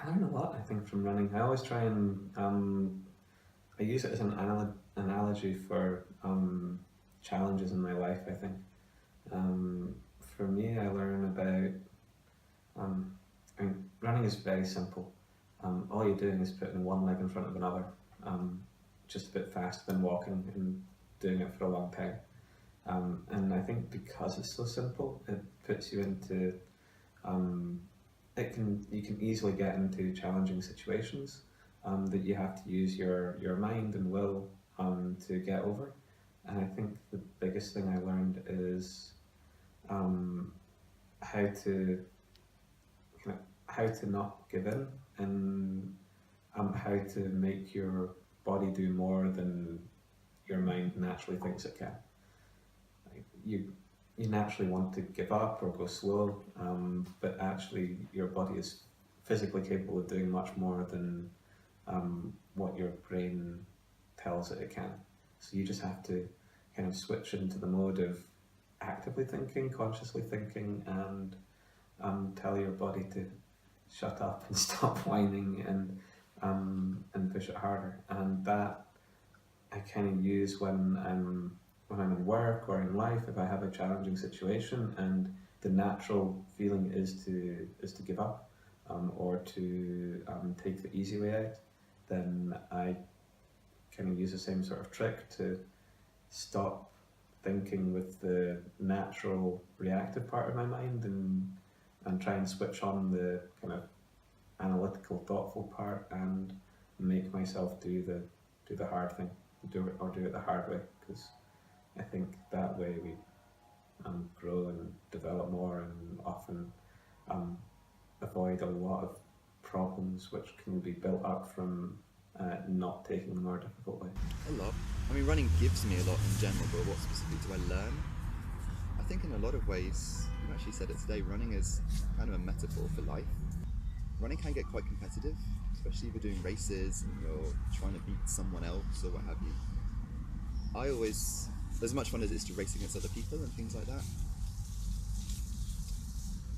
I learn a lot, I think, from running. I always try and I use it as an analogy for challenges in my life, I think. For me, I learn about, um, I mean, running is very simple. All you're doing is putting one leg in front of another, just a bit faster than walking and doing it for a long time. And I think because it's so simple, it puts you into, um, you can easily get into challenging situations that you have to use your mind and will to get over. And I think the biggest thing I learned is um, how to how to not give in, and how to make your body do more than your mind naturally thinks it can. Like you naturally want to give up or go slow, but actually your body is physically capable of doing much more than what your brain tells it can. So you just have to kind of switch into the mode of actively thinking, consciously thinking, and tell your body to shut up and stop whining, and push it harder. And that I kind of use when I'm in work or in life. If I have a challenging situation and the natural feeling is to give up, or to take the easy way out, then I kind of use the same sort of trick to stop thinking with the natural reactive part of my mind, and try and switch on the kind of analytical, thoughtful part, and make myself do the hard thing, do it the hard way, because I think that way we grow and develop more, and often um, avoid a lot of problems which can be built up from not taking the more difficult way. A lot. I mean, running gives me a lot in general, but what specifically do I learn? I think in a lot of ways, you actually said it today, running is kind of a metaphor for life. Running can get quite competitive, especially if you're doing races and you're trying to beat someone else or what have you. I always, as much fun as it is to race against other people and things like that,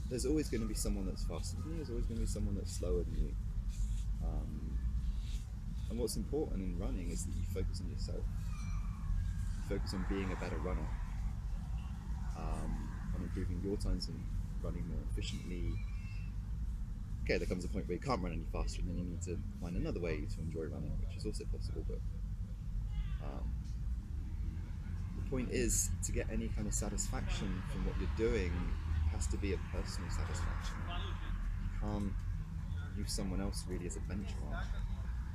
there's always going to be someone that's faster than you, there's always going to be someone that's slower than you. And what's important in running is that you focus on yourself. You focus on being a better runner, on improving your times and running more efficiently. Okay, there comes a point where you can't run any faster, and then you need to find another way to enjoy running, which is also possible. But the point is, to get any kind of satisfaction from what you're doing, it has to be a personal satisfaction. You can't use someone else really as a benchmark.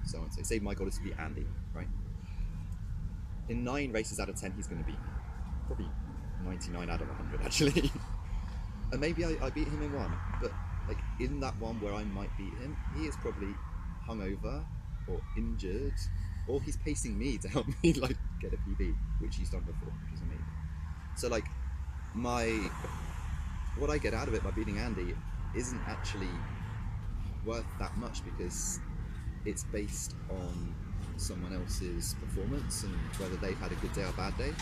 So on, say my goal is to beat Andy, right? In 9 races out of 10, he's going to beat me. Probably 99 out of 100, actually. And maybe I beat him in one, but like in that one where I might beat him, he is probably hungover or injured, or he's pacing me to help me like get a PB, which he's done before, which is amazing. So like what I get out of it by beating Andy isn't actually worth that much, because it's based on someone else's performance and whether they've had a good day or bad day.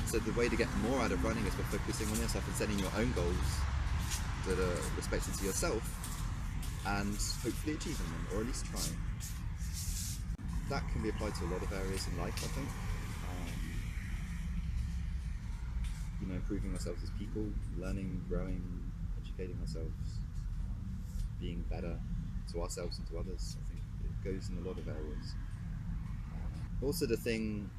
So the way to get more out of running is by focusing on yourself and setting your own goals that are respected to yourself, and hopefully achieving them, or at least trying. That can be applied to a lot of areas in life, I think. Improving ourselves as people, learning, growing, educating ourselves, being better to ourselves and to others. I think it goes in a lot of areas. Also, the thing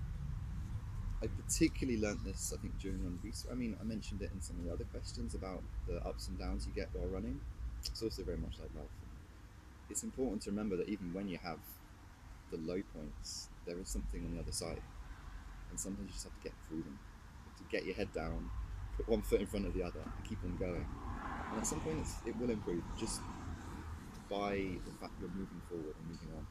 I particularly learnt this, I think, during one research. I mean, I mentioned it in some of the other questions about the ups and downs you get while running. It's also very much like life. It's important to remember that even when you have the low points, there is something on the other side, and sometimes you just have to get through them. You have to get your head down, put one foot in front of the other, and keep on going. And at some point, it will improve just by the fact you're moving forward and moving on.